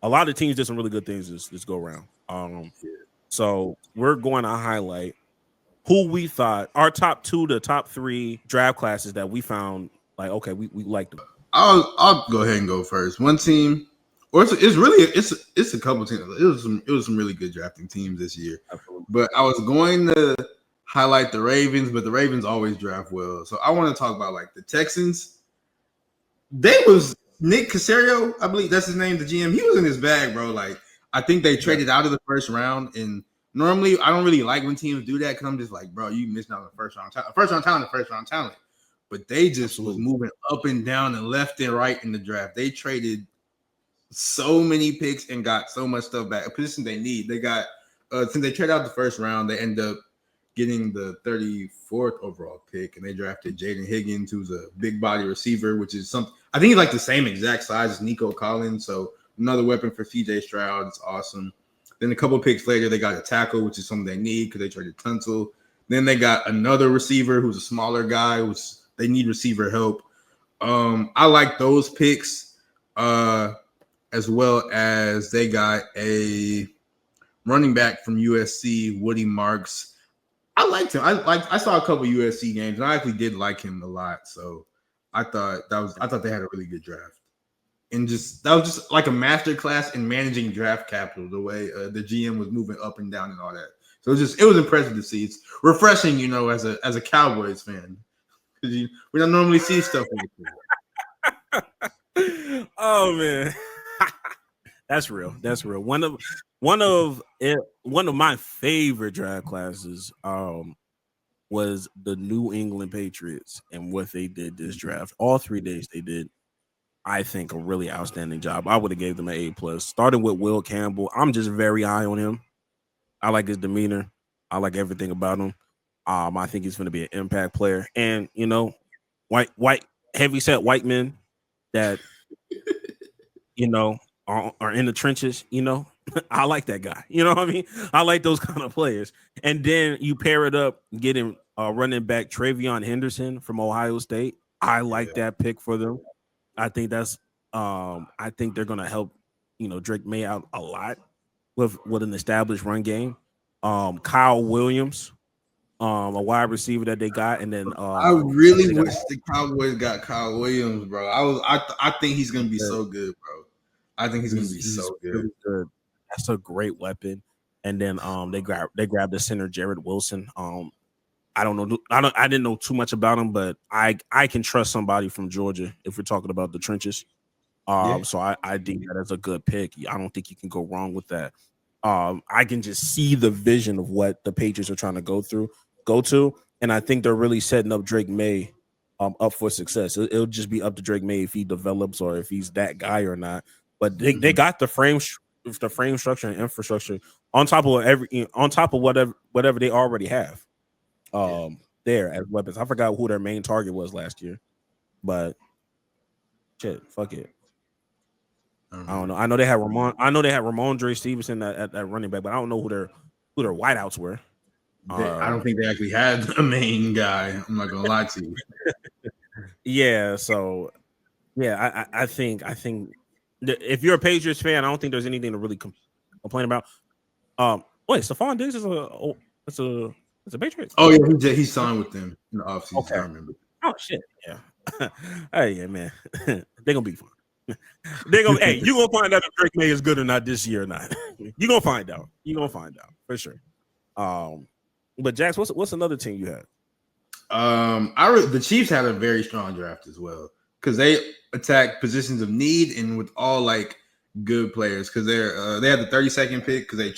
a lot of teams did some really good things this go around. So we're going to highlight who we thought our top 2 to top 3 draft classes that we found like okay, we liked them. I'll go ahead and go first. One team, or it's really it's a couple teams. It was some really good drafting teams this year. Absolutely. But I was going to highlight the Ravens, but the Ravens always draft well. So I want to talk about like the Texans. They was Nick Casario, I believe that's his name, the GM. He was in his bag, bro. Like I think they traded out of the first round, and normally I don't really like when teams do that because I'm just like, bro, you missed out on the first round talent. But they just was moving up and down and left and right in the draft. They traded so many picks and got so much stuff back. A position they need. They got since they traded out the first round, they end up getting the 34th overall pick, and they drafted Jaden Higgins, who's a big body receiver, which is something I think he's like the same exact size as Nico Collins. So another weapon for CJ Stroud. It's awesome. Then a couple picks later, they got a tackle, which is something they need because they traded Tunsil. Then they got another receiver who's a smaller guy, who's they need receiver help. I like those picks, as well as they got a running back from USC, Woody Marks. I liked him. I saw a couple USC games, and I actually did like him a lot. So I thought they had a really good draft, and that was just like a master class in managing draft capital. The way the GM was moving up and down and all that. So it was impressive to see. It's refreshing, as a Cowboys fan. We don't normally see stuff like that. Oh man, that's real. That's real. One of my favorite draft classes was the New England Patriots and what they did this draft. All 3 days they did, I think, a really outstanding job. I would have gave them an A+. Starting with Will Campbell, I'm just very high on him. I like his demeanor. I like everything about him. I think he's going to be an impact player, and white heavyset white men that are in the trenches. I like that guy. You know what I mean? I like those kind of players. And then you pair it up, getting running back Travion Henderson from Ohio State. I like that pick for them. I think that's. I think they're going to help. Drake May out a lot with an established run game. Kyle Williams. A wide receiver that they got, and then I really wish the Cowboys got Kyle Williams, bro. I think he's gonna be so good, bro. I think he's gonna be so good. Really good. That's a great weapon. And then they grabbed the center Jared Wilson. I don't know. I didn't know too much about him, but I can trust somebody from Georgia if we're talking about the trenches. So I think that is a good pick. I don't think you can go wrong with that. I can just see the vision of what the Patriots are trying to go to, and I think they're really setting up Drake May up for success. It'll just be up to Drake May if he develops or if he's that guy or not. But they got the frame structure and infrastructure on top of whatever they already have there as weapons. I forgot who their main target was last year, but shit, fuck it. I don't know. I know they had Ramondre Stevenson at running back, but I don't know who their wideouts were. I don't think they actually had a main guy. I'm not gonna lie to you. Yeah, so yeah, I think if you're a Patriots fan, I don't think there's anything to really complain about. Wait, Stephon Diggs is a Patriot. Oh yeah, he signed with them in the offseason. Okay. I remember. Oh shit, yeah. Hey, yeah, man, they're gonna be fine. Hey, you gonna find out if Drake May is good or not this year or not. You gonna find out. For sure. But Jax, what's another team you had? The Chiefs had a very strong draft as well because they attacked positions of need and with all like good players because they had the 32nd pick because they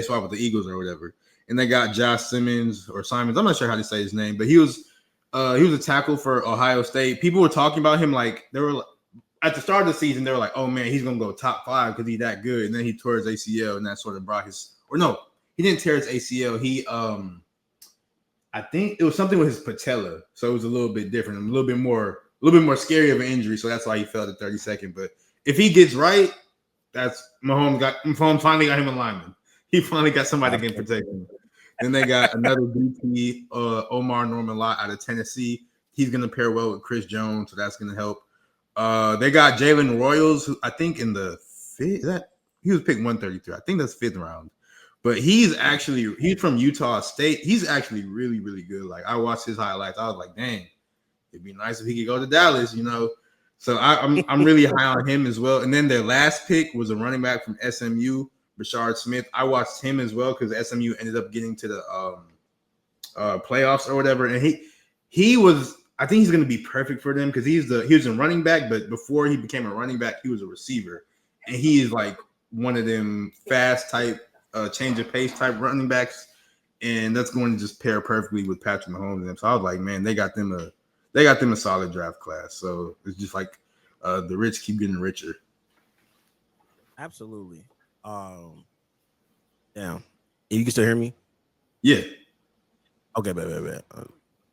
swapped with the Eagles or whatever, and they got Josh Simmons or Simons. I'm not sure how to say his name, but he was a tackle for Ohio State. People were talking about him like they were at the start of the season. They were like, "Oh man, he's gonna go top 5 because he's that good," and then he tore his ACL, and that sort of brought he didn't tear his ACL. He I think it was something with his patella, so it was a little bit different, a little bit more scary of an injury. So that's why he fell to 32nd. But if he gets right, that's Mahomes finally got him a lineman. He finally got somebody that can protect him. Then they got another DP, Omar Norman Lott out of Tennessee. He's gonna pair well with Chris Jones, so that's gonna help. They got Jalen Royals, who I think in the fifth. He was picked 133. I think that's fifth round. But he's from Utah State. He's actually really, really good. Like I watched his highlights. I was like, dang, it'd be nice if he could go to Dallas, you know. So I'm really high on him as well. And then their last pick was a running back from SMU, Rashard Smith. I watched him as well because SMU ended up getting to the playoffs or whatever. And he was, I think he's going to be perfect for them because he was a running back, but before he became a running back, he was a receiver. And he is like one of them fast type, change of pace type running backs. And that's going to just pair perfectly with Patrick Mahomes and them. So I was like, man, they got them a solid draft class. So it's just like the rich keep getting richer. Absolutely. Yeah. You can still hear me? Yeah. Okay, bad.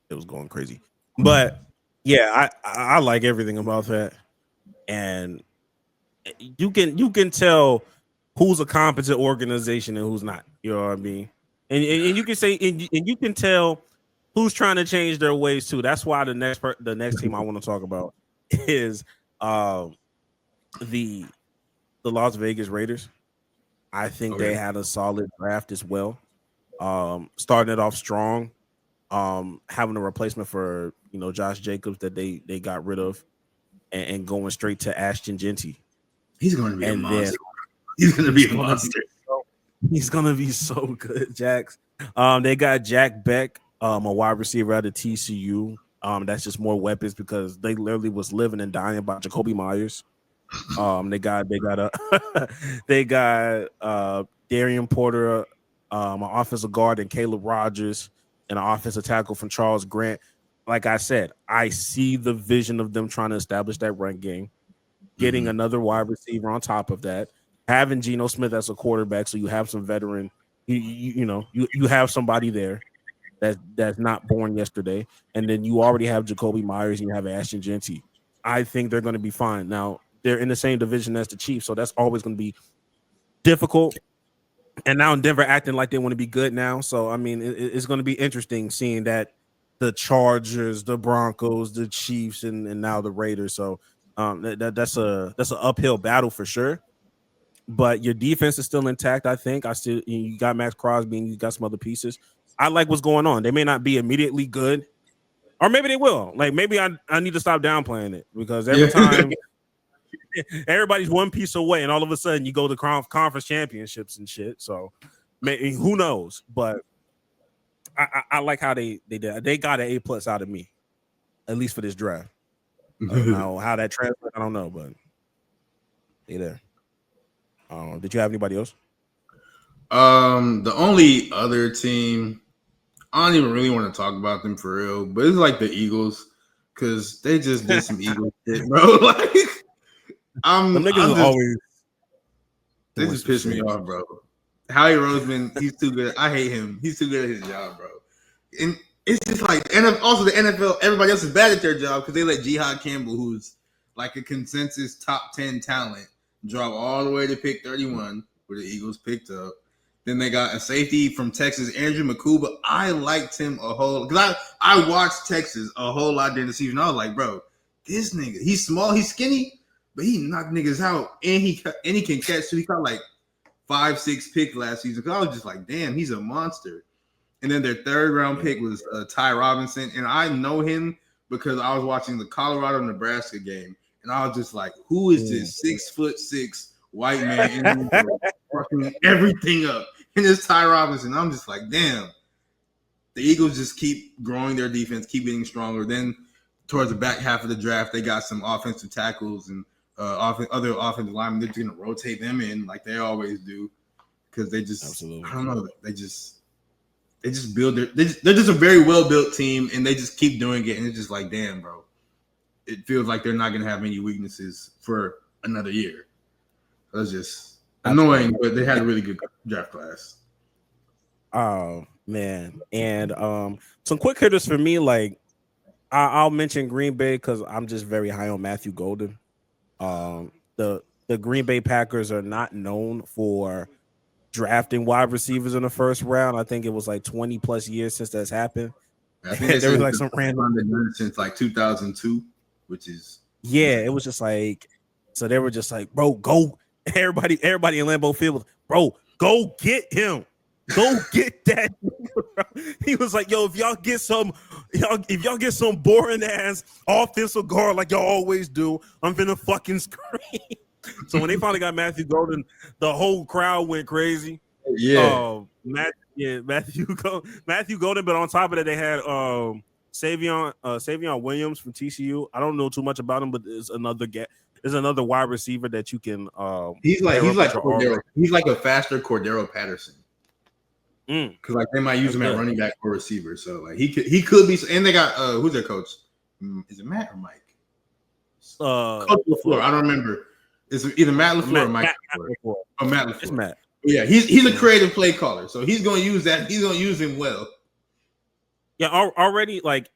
It was going crazy. But yeah, I like everything about that. And you can tell who's a competent organization and who's not. You know what I mean? And you can say and you can tell who's trying to change their ways too. That's why the next team I want to talk about is the Las Vegas Raiders. I think they had a solid draft as well. Starting it off strong, having a replacement for Josh Jacobs that they got rid of, and going straight to Ashton Jeanty. He's going to be a monster. He's going to be a monster. He's going to be so good, Jax. They got Jack Beck, a wide receiver out of TCU. That's just more weapons because they literally was living and dying by Jacoby Myers. They got Darian Porter, an offensive guard, and Caleb Rogers, and an offensive tackle from Charles Grant. Like I said, I see the vision of them trying to establish that run game, getting another wide receiver on top of that, having Geno Smith as a quarterback, so you have some veteran. You have somebody there that's not born yesterday, and then you already have Jacoby Myers and you have Ashton Jeanty. I think they're going to be fine. Now they're in the same division as the Chiefs, so that's always going to be difficult. And now Denver acting like they want to be good now, so I mean it's going to be interesting seeing that the Chargers, the Broncos, the Chiefs, and now the Raiders. So that's an uphill battle for sure. But your defense is still intact. I think you got Max Crosby and you got some other pieces. I like what's going on. They may not be immediately good, or maybe they will. Like maybe I need to stop downplaying it because every time everybody's one piece away, and all of a sudden you go to conference championships and shit. So maybe, who knows? But I like how they did. They got an A+ out of me, at least for this draft. Now how that translates, I don't know, but they there. Did you have anybody else? The only other team, I don't even really want to talk about them for real, but it's like the Eagles because they just did some Eagles shit, bro. Like, they just piss me off, bro. Howie Roseman, he's too good. I hate him. He's too good at his job, bro. And it's just like, and also the NFL, everybody else is bad at their job because they let Jihad Campbell, who's like a consensus top 10 talent, drop all the way to pick 31, where the Eagles picked up. Then they got a safety from Texas, Andrew McCuba. I liked him a whole because I watched Texas a whole lot during the season. I was like, bro, this nigga, he's small, he's skinny, but he knocked niggas out, and he can catch. So he caught like 5-6 picks last season. Because I was just like, damn, he's a monster. And then their third round pick was Ty Robinson, and I know him because I was watching the Colorado-Nebraska game, and I was just like, who is this 6'6" white man fucking everything up? And it's Ty Robinson. I'm just like, damn. The Eagles just keep growing their defense, keep getting stronger. Then towards the back half of the draft, they got some offensive tackles and other offensive linemen. They're just gonna rotate them in like they always do because they just absolutely. I don't know. They just build they're just a very well built team, and they just keep doing it. And it's just like, damn, bro. It feels like they're not gonna have any weaknesses for another year. That's just annoying, but they had a really good draft class. Oh man, and some quick hitters for me. Like I'll mention Green Bay because I'm just very high on Matthew Golden. The Green Bay Packers are not known for drafting wide receivers in the first round. I think it was like 20 plus years since that's happened. I think there was like some random since like 2002, which is it was just like, so they were just like, bro, go Everybody in Lambeau Field was, bro, go get him. Go get that. He was like, yo, if y'all get some boring ass offensive guard like y'all always do, I'm finna fucking scream. So when they finally got Matthew Golden, the whole crowd went crazy. Yeah. Matthew Golden, but on top of that, they had Savion Williams from TCU. I don't know too much about him, but there's another wide receiver that you can. He's like Cordero. He's like a faster Cordero Patterson. Because like they might use him at running back or receiver, so like he could be. And they got who's their coach? Is it Matt or Mike? Coach LaFleur. I don't remember. It's either Matt LaFleur or Mike LaFleur. Oh, Matt LaFleur. It's Matt. Yeah, he's a creative play caller, so he's gonna use that. He's gonna use him well. Yeah, already like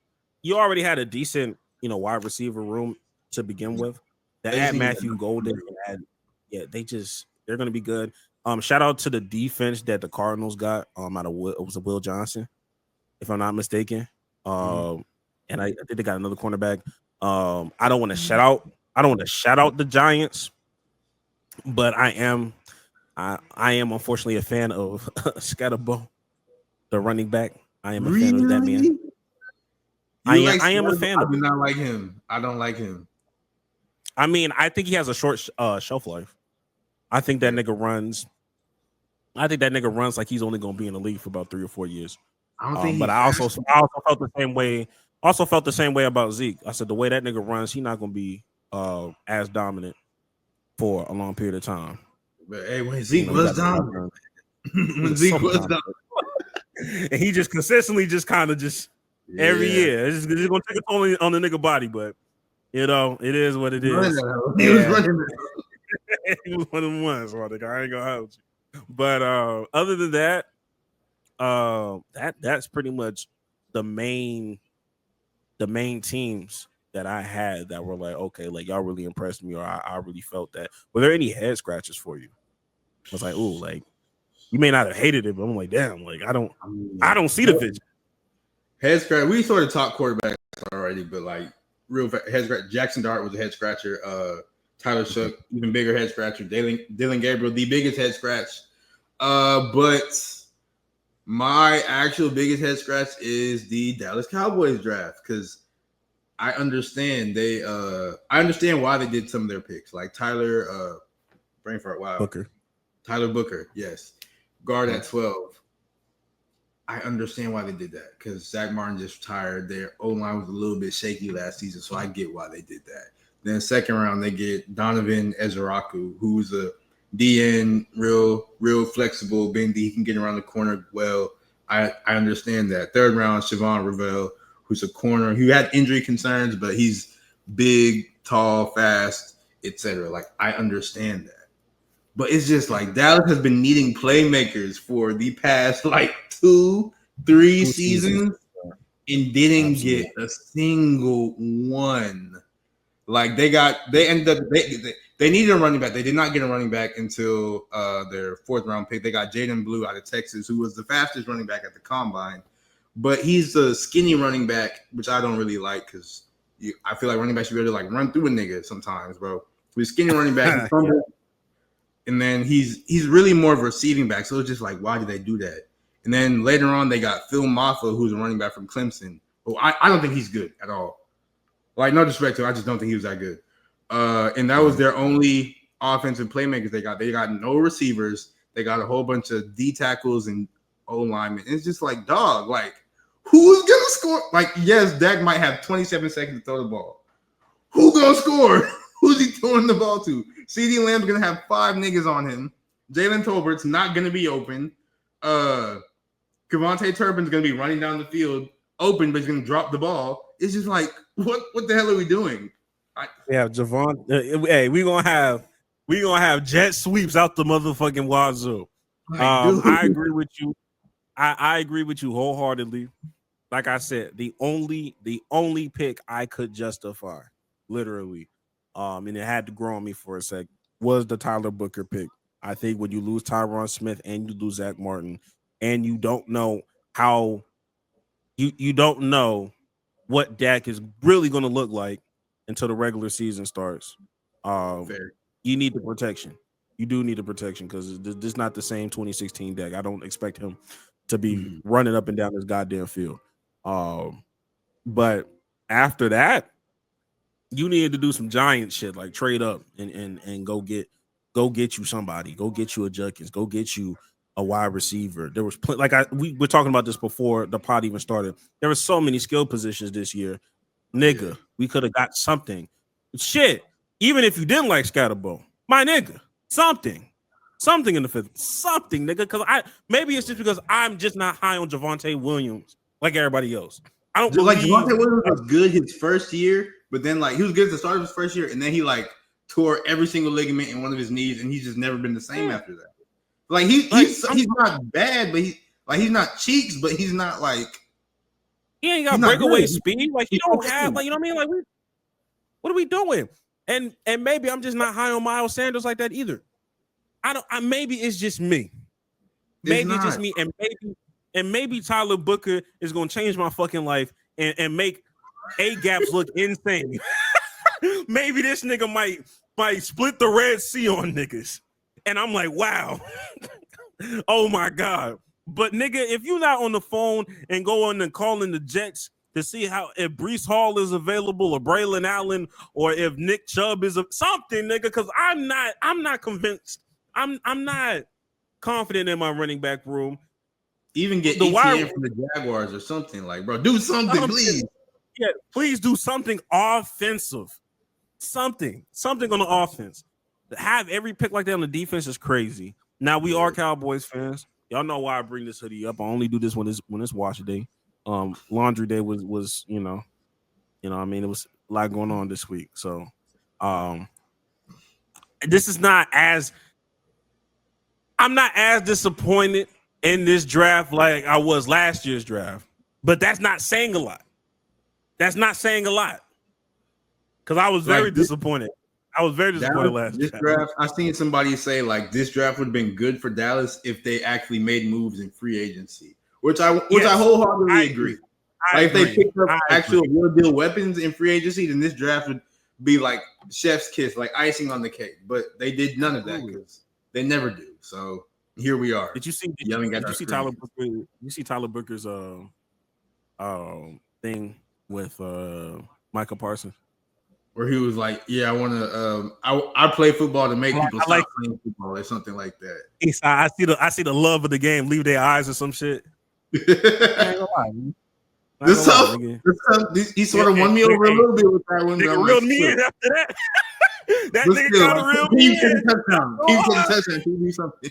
you already had a decent wide receiver room to begin with. They add Matthew Golden. They're gonna be good. Shout out to the defense that the Cardinals got. Out of it was a Will Johnson, if I'm not mistaken. And I think they got another cornerback. I don't want to shout out the Giants, but I am unfortunately a fan of Scatterbo, the running back. I am a fan of that man. I am a fan of him. I do not like him. I don't like him. I mean, I think he has a short shelf life. I think that nigga runs like he's only going to be in the league for about 3 or 4 years. I don't think. But I also felt the same way. Also felt the same way about Zeke. I said the way that nigga runs, he's not going to be as dominant for a long period of time. But hey, when Zeke was dominant, and he just consistently every year, it's just going to take a toll on the nigga body, but it is what it is. He was running. He was one of them ones, I ain't gonna hold you. But other than that, that's pretty much the main teams that I had that were like, okay, like y'all really impressed me, or I really felt that. Were there any head scratches for you? I was like, ooh, like you may not have hated it, but I'm like, damn, like I don't see the vision. Head scratch. We sort of talked quarterbacks already, but like real head scratch. Jackson Dart was a head scratcher. Tyler Shook, even bigger head scratcher. Dylan Gabriel, the biggest head scratch. But my actual biggest head scratch is the Dallas Cowboys draft, because I understand I understand why they did some of their picks, like Tyler Tyler Booker, yes, guard at 12. I understand why they did that, because Zach Martin just retired. Their O-line was a little bit shaky last season, so I get why they did that. Then second round, they get Donovan Ezeraku, who's a DN, real flexible, bendy. He can get around the corner well. I understand that. Third round, Siobhan Ravel, who's a corner who had injury concerns, but he's big, tall, fast, etc. Like, I understand that. But it's just like Dallas has been needing playmakers for the past like 2-3 seasons and didn't get a single one. Like they ended up they needed a running back. They did not get a running back until their 4th round pick. They got Jaden Blue out of Texas, who was the fastest running back at the combine. But he's a skinny running back, which I don't really like, because I feel like running backs should be able to like run through a nigga sometimes, bro. He's a skinny running back, he's fumbled, and then he's really more of a receiving back. So it's just like, why did they do that? And then later on, they got Phil Maffa, who's a running back from Clemson. Oh, I don't think he's good at all. Like, no disrespect to him, I just don't think he was that good. And that was their only offensive playmakers they got. They got no receivers. They got a whole bunch of D tackles and O linemen. It's just like, dog, like, who's gonna score? Like, yes, Dak might have 27 seconds to throw the ball. Who's gonna score? Who's he throwing the ball to? CeeDee Lamb's gonna have 5 niggas on him. Jalen Tolbert's not gonna be open. Kevontae Turpin's gonna be running down the field open, but he's gonna drop the ball. It's just like, what the hell are we doing? Javon. Hey, we gonna have jet sweeps out the motherfucking wazoo. I agree with you. I agree with you wholeheartedly. Like I said, the only pick I could justify, literally, and it had to grow on me for a sec, was the Tyler Booker pick. I think when you lose Tyron Smith and you lose Zach Martin, and you don't know how you don't know what Dak is really going to look like until the regular season starts. You need the protection. You do need a protection because this is not the same 2016 Dak. I don't expect him to be running up and down this goddamn field. But after that, you needed to do some giant shit like trade up and go get you somebody, go get you a Judkins, go get you a wide receiver. There was we were talking about this before the pod even started. There were so many skill positions this year, nigga. Yeah. We could have got something. Shit, even if you didn't like Scatterbo, my nigga, something in the fifth, something, nigga. Because maybe it's just because I'm just not high on Javonte Williams like everybody else. I don't like Javonte Williams was good his first year, but then like he was good at the start of his first year, and then he like tore every single ligament in one of his knees, and he's just never been the same after that. Like he's not bad, but he's not cheeks, but he's not like he ain't got breakaway speed. Like he don't have like, you know what I mean? Like what are we doing? And maybe I'm just not high on Miles Sanders like that either. Maybe it's just me. Maybe it's just me, and maybe Tyler Booker is gonna change my fucking life and make A-gaps look insane. Maybe this nigga might split the Red Sea on niggas. And I'm like, wow. Oh my God. But nigga, if you're not on the phone and go on and calling the Jets to see if Breece Hall is available or Braylon Allen or if Nick Chubb is something, nigga, because I'm not convinced. I'm not confident in my running back room. Even get ETN from the Jaguars or something, like, bro, do something, please. Yeah, please do something offensive. Something on the offense. To have every pick like that on the defense is crazy. Now we are Cowboys fans. Y'all know why I bring this hoodie up. I only do this when it's wash day. Laundry day was you know what I mean, it was a lot going on this week. So this is not as I'm not as disappointed in this draft like I was last year's draft, but that's not saying a lot. That's not saying a lot. Because I was very disappointed. I was very disappointed last draft. I seen somebody say like this draft would have been good for Dallas if they actually made moves in free agency, which I wholeheartedly agree. If they picked up actual real deal weapons in free agency, then this draft would be like chef's kiss, like icing on the cake. But they did none of that because they never do. So here we are. Did you see Tyler Booker? You see Tyler Booker's thing with Michael Parsons? Where he was like, "Yeah, I want to. I play football to make people stop playing football or something like that." I see the love of the game leave their eyes or some shit. He sort of won me over a little bit with that one. Nigga reeled me in after that. That nigga kind of reeled me in. He's getting touchdown. He do something.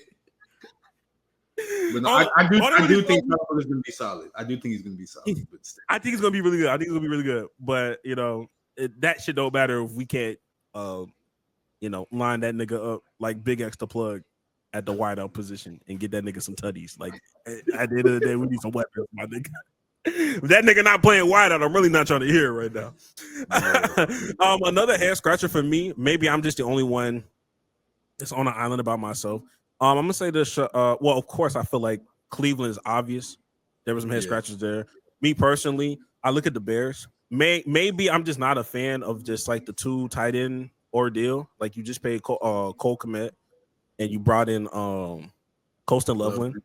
But no, I do think Tyler is going to be solid. I do think he's going to be solid. But I think it's going to be really good. But you know. That shit don't matter if we can't, line that nigga up like Big X to plug at the wideout position and get that nigga some tutties. Like at the end of the day, we need some weapons, my nigga. If that nigga not playing wideout, I'm really not trying to hear it right now. Another head scratcher for me. Maybe I'm just the only one that's on an island about myself. I'm gonna say this. Well, of course, I feel like Cleveland is obvious. There was some head scratchers there. Me personally, I look at the Bears. Maybe I'm just not a fan of just like the two tight end ordeal. Like you just paid Cole Kmet and you brought in Colston Loveland.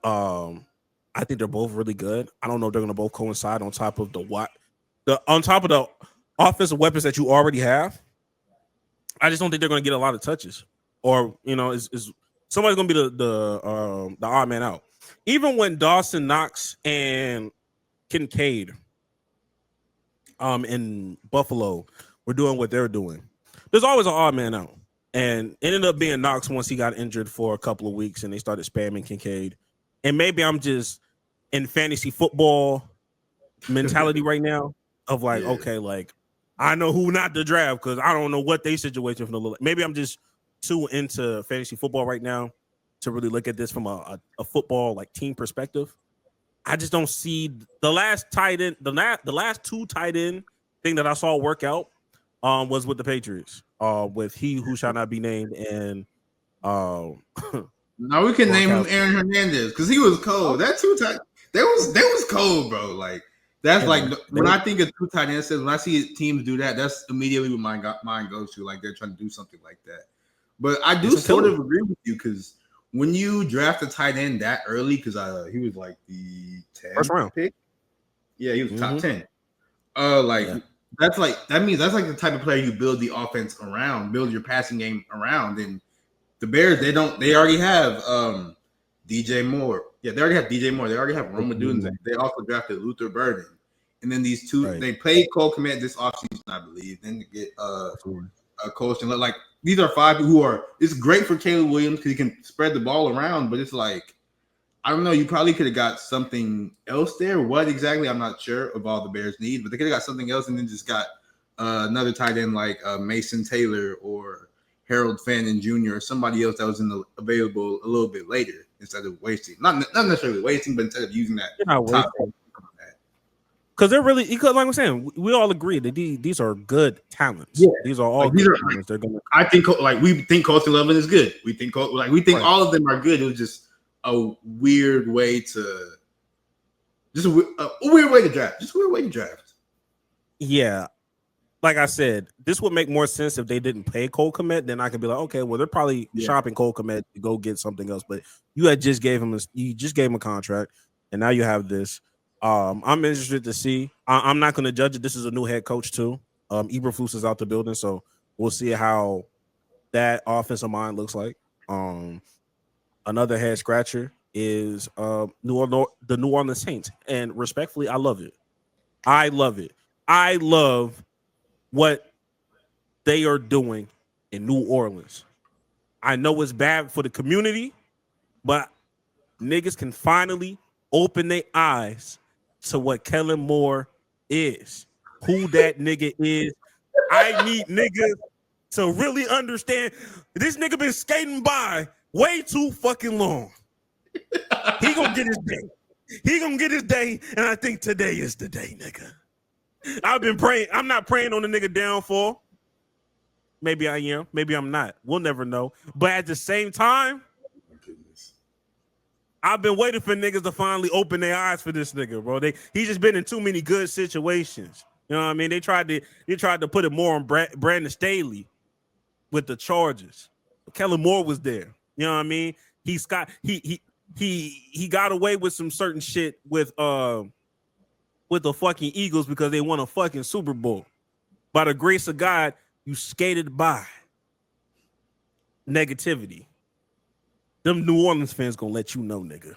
I think they're both really good. I don't know if they're gonna both coincide on top of the offensive weapons that you already have. I just don't think they're gonna get a lot of touches. Or is somebody's gonna be the odd man out. Even when Dawson Knox and Kincaid in Buffalo were doing what they're doing, there's always an odd man out. And it ended up being Knox once he got injured for a couple of weeks and they started spamming Kincaid. And maybe I'm just in fantasy football mentality right now of like, okay, like I know who not to draft because I don't know what their situation is going to look like. Maybe I'm just too into fantasy football right now to really look at this from a football like team perspective. I just don't see the last tight end, the last two tight end thing that I saw work out was with the Patriots, with he who shall not be named, and now we can name him Aaron Hernandez because he was cold. That two tight, that was cold, bro. Like that's when I think of two tight ends, when I see teams do that, that's immediately what my mind goes to. Like they're trying to do something like that. But I do sort of agree with you because when you draft a tight end that early, because he was like the 10th first round pick. Yeah, he was top 10. That means that's like the type of player you build the offense around, build your passing game around. And the Bears, they already have DJ Moore. Yeah, they already have DJ Moore. They already have Rome Odunze. They also drafted Luther Burden. And then these two, they played Cole Kmet this offseason, I believe. Then to get Coach and like these are 5 who are. It's great for Caleb Williams because he can spread the ball around, but it's like I don't know. You probably could have got something else there. What exactly? I'm not sure of all the Bears need, but they could have got something else and then just got another tight end like Mason Taylor or Harold Fannin Jr. or somebody else that was available a little bit later instead of wasting. Not necessarily wasting, but instead of using that top. Because they're really, because like I'm saying, we all agree that these are good talents. Yeah. These are all good talents. They're gonna. I think we think Colston Loveland is good. We think all of them are good. It was just a weird way to, a weird way to draft. Just a weird way to draft. Yeah, like I said, this would make more sense if they didn't pay Cole Kmet. Then I could be like, okay, well they're probably shopping Cole Kmet to go get something else. But you just gave him a contract, and now you have this. I'm interested to see. I'm not going to judge it. This is a new head coach too. Eberflus is out the building, so we'll see how that offensive mind looks like. Another head scratcher is the New Orleans Saints, and respectfully, I love it. I love what they are doing in New Orleans. I know it's bad for the community, but niggas can finally open their eyes to what Kellen Moore is, who that nigga is. I need niggas to really understand this nigga been skating by way too fucking long. He gonna get his day. And I think today is the day, nigga. I've been praying. I'm not praying on the nigga downfall. Maybe I am. Maybe I'm not. We'll never know. But at the same time, I've been waiting for niggas to finally open their eyes for this nigga, bro. He's just been in too many good situations. You know what I mean? They tried to put it more on Brandon Staley with the Chargers. Kellen Moore was there. You know what I mean? He got away with some certain shit with the fucking Eagles because they won a fucking Super Bowl. By the grace of God, you skated by negativity. Them New Orleans fans gonna let you know, nigga.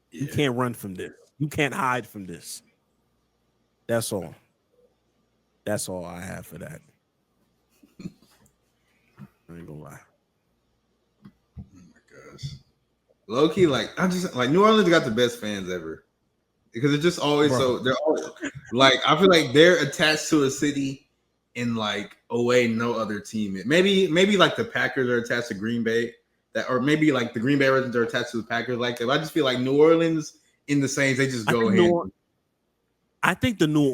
Yeah. You can't run from this. You can't hide from this. That's all. That's all I have for that. I ain't gonna lie. Oh my gosh. Low key, I'm just like New Orleans got the best fans ever. Because it's just always they're always like I feel like they're attached to a city in like a way no other team. Maybe like the Packers are attached to Green Bay. Or maybe like the Green Bay residents are attached to the Packers like that. I just feel like New Orleans in the Saints, they just go ahead. I think New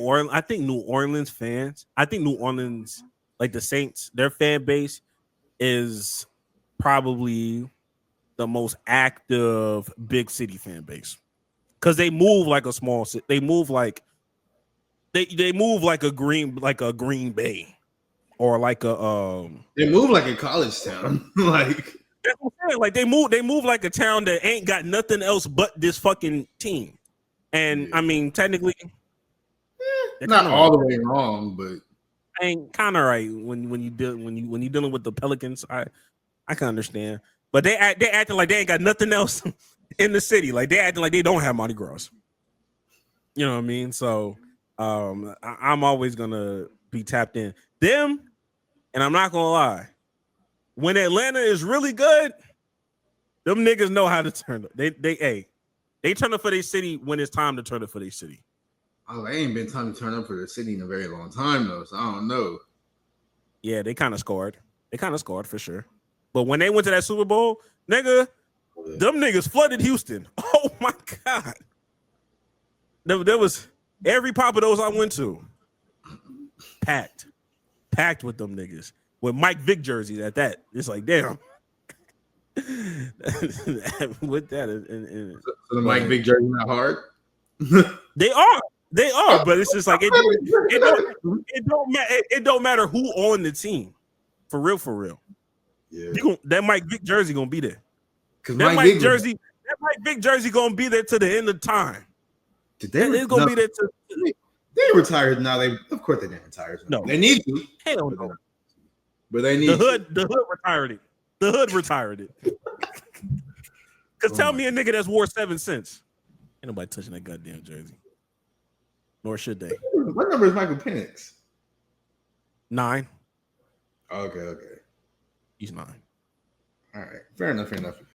Orleans fans, like the Saints, their fan base is probably the most active big city fan base. Because they move like a small city. They move like they move like a Green Bay or like a they move like a college town. Like they move like a town that ain't got nothing else but this fucking team. And I mean, technically, not all the way wrong, but ain't kind of right when you dealing with the Pelicans. I can understand, but they acting like they ain't got nothing else in the city. Like they acting like they don't have Mardi Gras. You know what I mean? So I'm always gonna be tapped in them, and I'm not gonna lie. When Atlanta is really good, them niggas know how to turn up. They turn up for their city when it's time to turn up for their city. Oh, they ain't been time to turn up for the city in a very long time though, so I don't know. Yeah, they kind of scored. They kind of scored for sure. But when they went to that Super Bowl, nigga, them niggas flooded Houston. Oh my God. There was every pop of those I went to. Packed with them niggas. With Mike Vick jerseys at that. It's like, damn. With that. So the Mike Vick jersey not hard? They are, but it's just like it don't matter who on the team. For real. Yeah, That Mike Vick jersey gonna be there. because That Mike Vick jersey gonna be there to the end of time. It's gonna be there to. They retired now. Of course they didn't retire. No, they need to. Hell no. But they need the hood retired it. The hood retired it. Cause tell me a nigga that's wore 7 cents. Ain't nobody touching that goddamn jersey. Nor should they. What number is Michael Penix? 9. Okay. He's 9. All right. Fair enough.